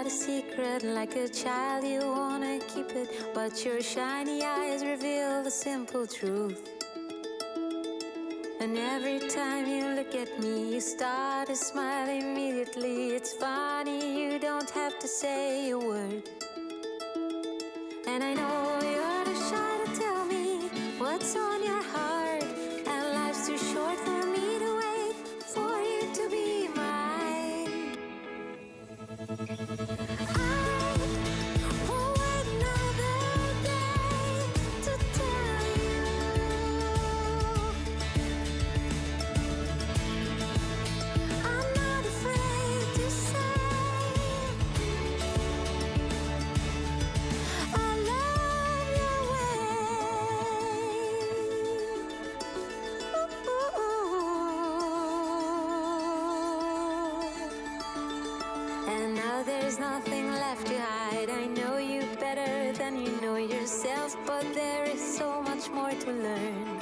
got a secret, like a child you wanna keep it, but your shiny eyes reveal the simple truth. And every time you look at me, you start to smile immediately. It's funny, you don't have to say a word. And I know you're too shy to tell me what's on your heart, and life's too short for me to wait for you to be mine. I won't wait another day to tell you I'm not afraid to say I love your way. And now there's nothing left to hide. I know you better than you know yourself, but there is so much more to learn.